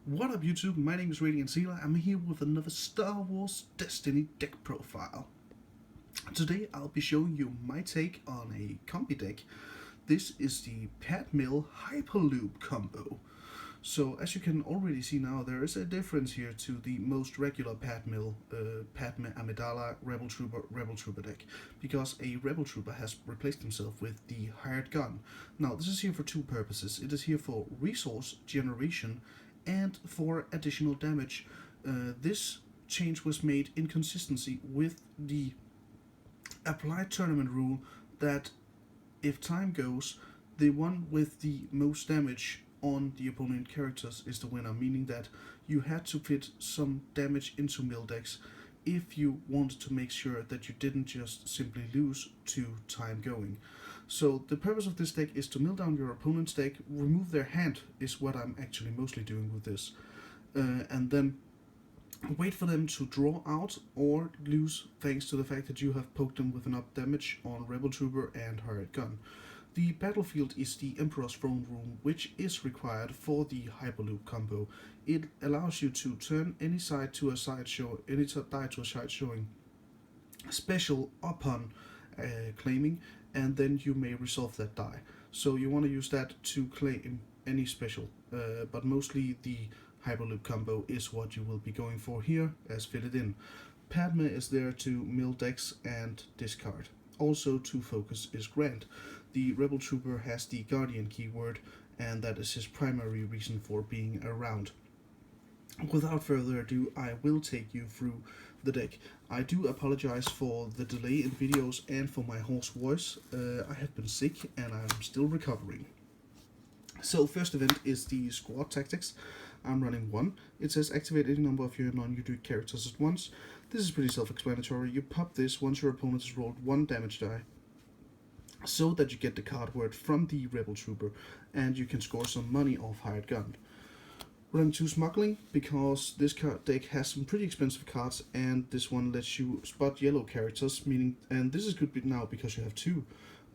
What up YouTube, my name is Radiant Sealer. I'm here with another Star Wars Destiny deck profile. Today I'll be showing you my take on a combi deck. This is the Padmill Hyperloop combo. So as you can already see now, there is a difference here to the most regular Padmill, Padmé Amidala Rebel Trooper deck, because a Rebel Trooper has replaced himself with the hired gun. Now this is here for two purposes. It is here for resource generation and for additional damage. This change was made in consistency with the applied tournament rule that if time goes, the one with the most damage on the opponent characters is the winner, meaning that you had to fit some damage into mill decks if you wanted to make sure that you didn't just simply lose to time going. So the purpose of this deck is to mill down your opponent's deck, remove their hand is what I'm actually mostly doing with this, and then wait for them to draw out or lose thanks to the fact that you have poked them with enough damage on Rebel Trooper and Hired Gun. The battlefield is the Emperor's Throne Room, which is required for the Hyperloop combo. It allows you to turn any side to a side show, any die to a side showing special upon claiming, and then you may resolve that die. So you want to use that to claim any special, but mostly the Hyperloop combo is what you will be going for here, as fitted in. Padmé is there to mill decks and discard. Also to focus is Grant. The Rebel Trooper has the Guardian keyword, and that is his primary reason for being around. Without further ado, I will take you through the deck. I do apologize for the delay in videos and for my hoarse voice. I have been sick and I'm still recovering. So first event is the squad tactics. I'm running 1. It says activate any number of your non-Udui characters at once. This is pretty self-explanatory. You pop this once your opponent has rolled 1 damage die, so that you get the card word from the Rebel Trooper, and you can score some money off Hired Gun. Running 2 Smuggling, because this card deck has some pretty expensive cards, and this one lets you spot yellow characters, meaning, and this is good now because you have 2,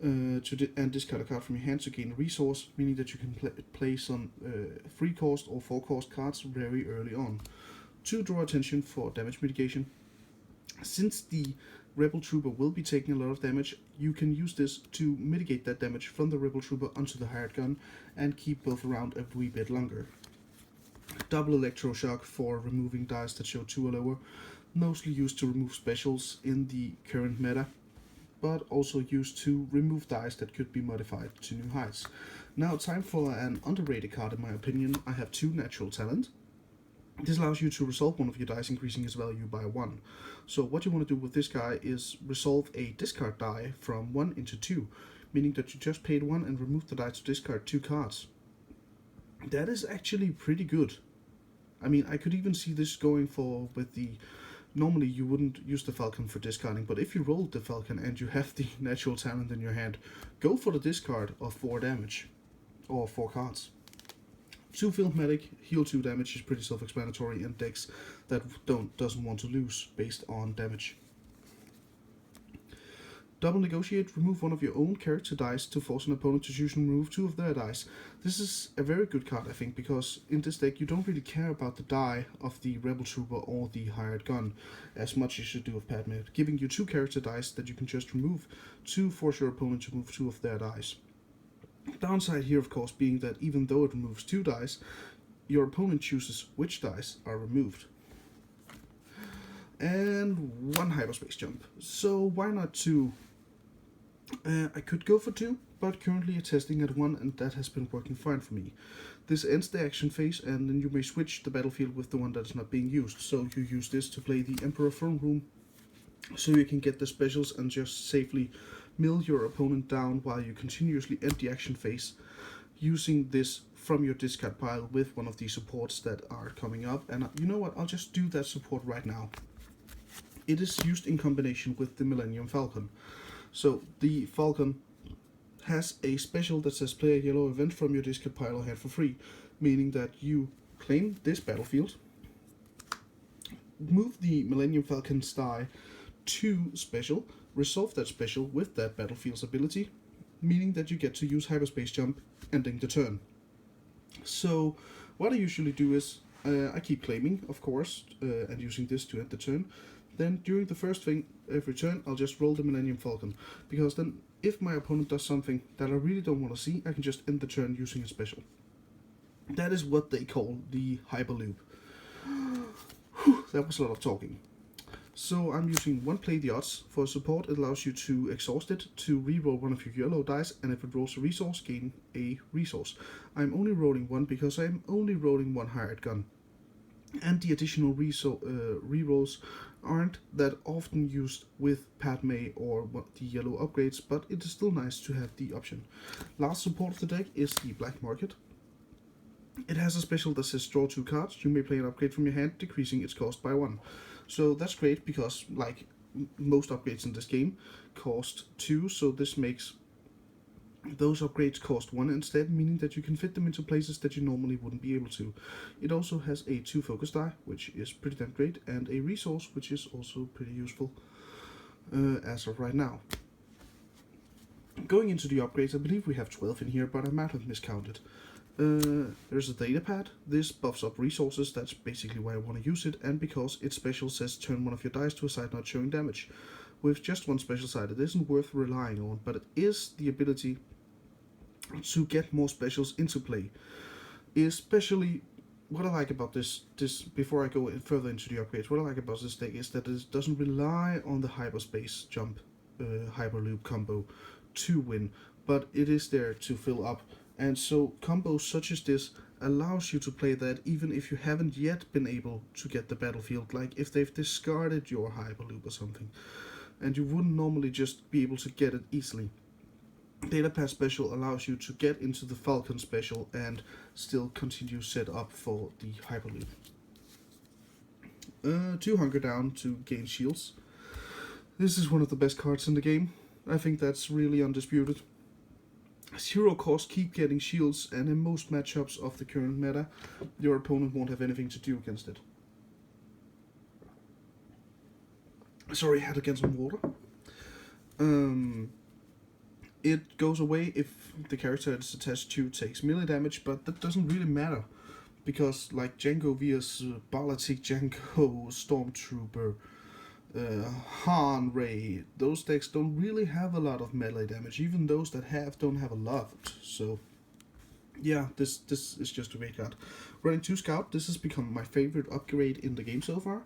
and discard a card from your hand to gain a resource, meaning that you can play some 3 cost or 4 cost cards very early on. 2 Draw attention for damage mitigation. Since the Rebel Trooper will be taking a lot of damage, you can use this to mitigate that damage from the Rebel Trooper onto the Hired Gun and keep both around a wee bit longer. Double Electroshock for removing dice that show 2 or lower, mostly used to remove specials in the current meta, but also used to remove dice that could be modified to new heights. Now time for an underrated card in my opinion. I have 2 Natural Talent. This allows you to resolve one of your dice, increasing its value by 1. So what you want to do with this guy is resolve a discard die from 1 into 2, meaning that you just paid 1 and removed the die to discard 2 cards. That is actually pretty good. I mean, I could even see this going for with the... Normally you wouldn't use the Falcon for discarding, but if you rolled the Falcon and you have the Natural Talent in your hand, go for the discard of 4 damage, or 4 cards. 2 Field Medic, heal 2 damage is pretty self-explanatory in decks that doesn't want to lose based on damage. Double Negotiate, remove one of your own character dice to force an opponent to choose and remove 2 of their dice. This is a very good card, I think, because in this deck you don't really care about the die of the Rebel Trooper or the Hired Gun as much as you do of Padmé, giving you 2 character dice that you can just remove to force your opponent to move 2 of their dice. Downside here, of course, being that even though it removes 2 dice, your opponent chooses which dice are removed. And 1 Hyperspace Jump. So why not 2? I could go for 2, but currently it's testing at 1, and that has been working fine for me. This ends the action phase, and then you may switch the battlefield with the one that is not being used. So you use this to play the Emperor's Throne Room, so you can get the specials and just safely mill your opponent down while you continuously end the action phase, using this from your discard pile with one of the supports that are coming up. And you know what, I'll just do that support right now. It is used in combination with the Millennium Falcon. So the Falcon has a special that says play a yellow event from your discard pile or hand for free, meaning that you claim this battlefield, move the Millennium Falcon's die to special, resolve that special with that battlefield's ability, meaning that you get to use Hyperspace Jump, ending the turn. So what I usually do is I keep claiming, of course, and using this to end the turn. Then during the first thing every turn, I'll just roll the Millennium Falcon, because then if my opponent does something that I really don't want to see, I can just end the turn using a special. That is what they call the Hyperloop. That was a lot of talking. So I'm using one Play the Odds. For support, it allows you to exhaust it, to reroll one of your yellow dice, and if it rolls a resource, gain a resource. I'm only rolling one because I'm only rolling one hired gun. And the additional rerolls aren't that often used with Padmé or the yellow upgrades, but it is still nice to have the option. Last support of the deck is the Black Market. It has a special that says draw 2 cards. You may play an upgrade from your hand, decreasing its cost by 1. So that's great because, like most upgrades in this game, cost 2, so this makes those upgrades cost 1 instead, meaning that you can fit them into places that you normally wouldn't be able to. It also has a 2 focus die, which is pretty damn great, and a resource, which is also pretty useful as of right now. Going into the upgrades, I believe we have 12 in here, but I might have miscounted. There's a data pad. This buffs up resources, that's basically why I want to use it, and because its special says turn one of your dice to a side not showing damage. With just one special side, it isn't worth relying on, but it is the ability to get more specials into play. Especially, what I like about this before I go further into the upgrades, what I like about this deck is that it doesn't rely on the hyperspace jump Hyperloop combo to win, but it is there to fill up. And so combos such as this allows you to play that even if you haven't yet been able to get the battlefield, like if they've discarded your Hyperloop or something, and you wouldn't normally just be able to get it easily. Datapad special allows you to get into the Falcon special and still continue set up for the Hyperloop. 2 hunger down to gain shields. This is one of the best cards in the game. I think that's really undisputed. 0 cost, keep getting shields, and in most matchups of the current meta, your opponent won't have anything to do against it. Sorry, I had to get some water. It goes away if the character it's attached to takes melee damage, but that doesn't really matter, because like Django vs Baltic Django, Stormtrooper, Han, Ray, those decks don't really have a lot of melee damage. Even those that have don't have a lot. So yeah, this is just a great card. Running 2 Scout, this has become my favorite upgrade in the game so far.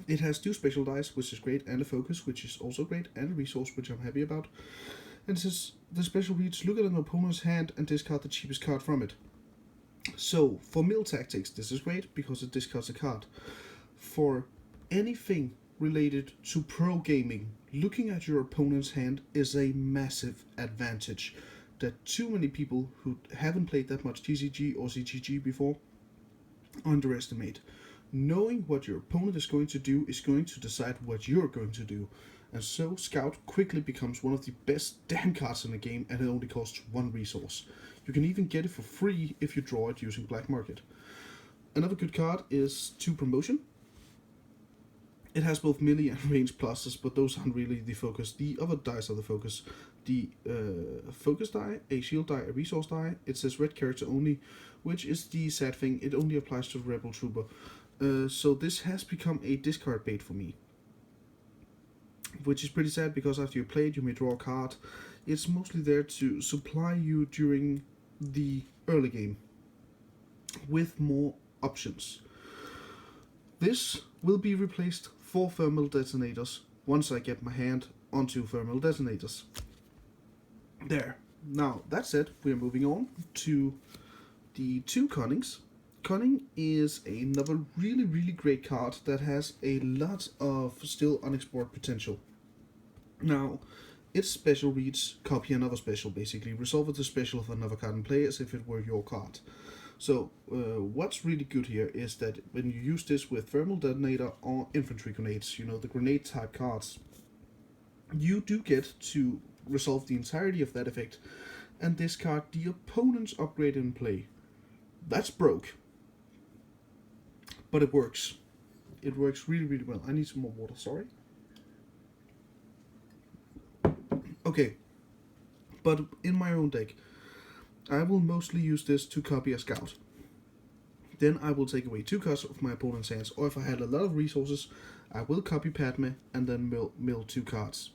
It has 2 special dice, which is great, and a focus, which is also great, and a resource, which I'm happy about. And says the special reads, look at an opponent's hand and discard the cheapest card from it. So for mill tactics, this is great because it discards a card. For anything related to pro gaming, looking at your opponent's hand is a massive advantage that too many people who haven't played that much TCG or CGG before underestimate. Knowing what your opponent is going to do is going to decide what you're going to do, and so Scout quickly becomes one of the best damn cards in the game, and it only costs 1 resource. You can even get it for free if you draw it using Black Market. Another good card is 2 Promotion. It has both melee and range pluses, but those aren't really the focus. The other dice are the focus. The focus die, a shield die, a resource die. It says red character only, which is the sad thing. It only applies to the Rebel Trooper. So this has become a discard bait for me, which is pretty sad because after you play it, you may draw a card. It's mostly there to supply you during the early game with more options. This will be replaced for thermal detonators once I get my hand onto thermal detonators. There. Now, that said, we are moving on to the 2 Cunnings. Cunning is another really great card that has a lot of still unexplored potential. Now, its special reads copy another special, basically. Resolve the special of another card and play as if it were your card. So, what's really good here is that when you use this with Thermal Detonator or Infantry Grenades, you know, the grenade type cards, you do get to resolve the entirety of that effect and discard the opponent's upgrade in play. That's broke, but it works. It works really well. I need some more water, sorry. Okay, but in my own deck, I will mostly use this to copy a Scout. then I will take away 2 cards of my opponent's hands, or if I had a lot of resources, I will copy Padmé and then mill 2 cards.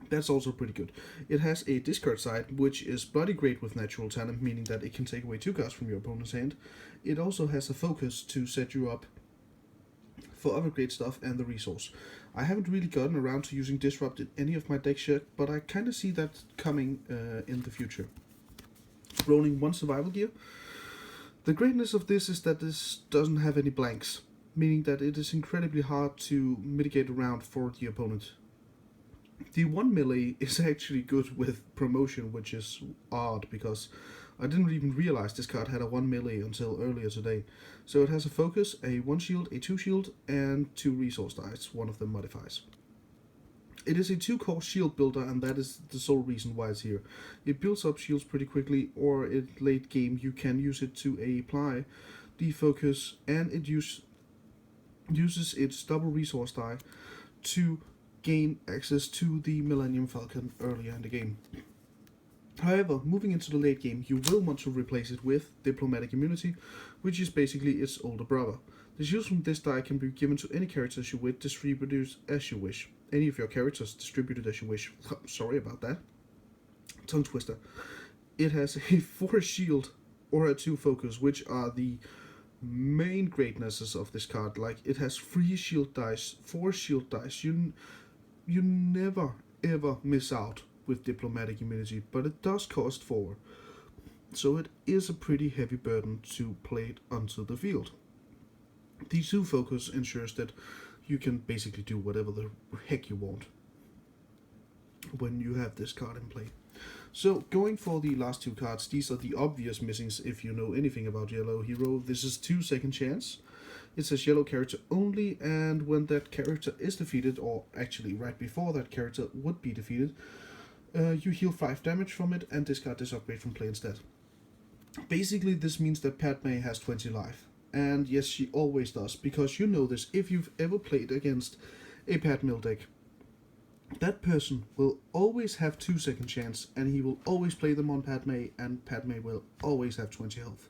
That's also pretty good. It has a discard side, which is bloody great with natural talent, meaning that it can take away 2 cards from your opponent's hand. It also has a focus to set you up for other great stuff and the resource. I haven't really gotten around to using Disrupt in any of my decks yet, but I kind of see that coming in the future. Rolling 1 survival gear. The greatness of this is that this doesn't have any blanks, meaning that it is incredibly hard to mitigate around for the opponent. The 1 melee is actually good with promotion, which is odd because I didn't even realize this card had a 1 melee until earlier today. So it has a focus, a 1 shield, a 2 shield, and 2 resource dice, one of them modifies. It is a 2-core shield builder, and that is the sole reason why it's here. It builds up shields pretty quickly, or in late game you can use it to apply the focus, and it uses its double resource die to gain access to the Millennium Falcon earlier in the game. However, moving into the late game, you will want to replace it with Diplomatic Immunity, which is basically its older brother. The shields from this die can be given to any characters you wish, distributed as you wish. Any of your characters distributed as you wish. Sorry about that. Tongue twister. It has a 4 shield or a 2 focus, which are the main greatnesses of this card. Like, it has 3 shield dice, 4 shield dice. You never ever miss out with Diplomatic Immunity, but it does cost 4. So it is a pretty heavy burden to play it onto the field. The 2 focus ensures that you can basically do whatever the heck you want when you have this card in play. So going for the last 2 cards, these are the obvious missings if you know anything about Yellow Hero. This is 2 second chance. It says yellow character only, and when that character is defeated, or actually right before that character would be defeated, you heal 5 damage from it and discard this upgrade from play instead. Basically this means that Padmé has 20 life. And yes, she always does, because you know this if you've ever played against a Padmill deck. That person will always have 2 second chance, and he will always play them on Padmé, and Padmé will always have 20 health.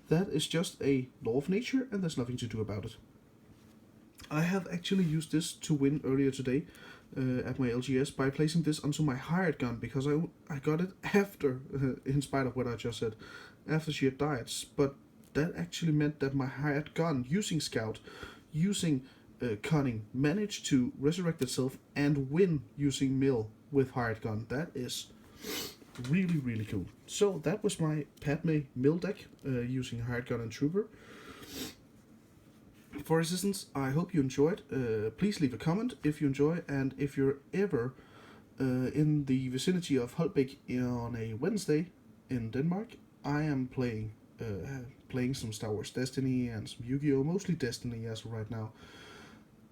That is just a law of nature, and there's nothing to do about it. I have actually used this to win earlier today at my LGS by placing this onto my hired gun, because I got it after, in spite of what I just said, after she had died. But that actually meant that my hired gun, using Scout, using Cunning, managed to resurrect itself and win using Mill with hired gun. That is really, really cool. So that was my Padmé Mill deck using hired gun and Trooper. For assistance, I hope you enjoyed. Please leave a comment if you enjoy, and if you're ever in the vicinity of Holbaek on a Wednesday in Denmark, I am playing some Star Wars Destiny and some Yu-Gi-Oh! Mostly Destiny as of right now.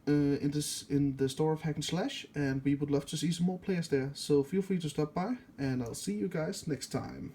In the store of Hack and Slash, and we would love to see some more players there. So feel free to stop by, and I'll see you guys next time.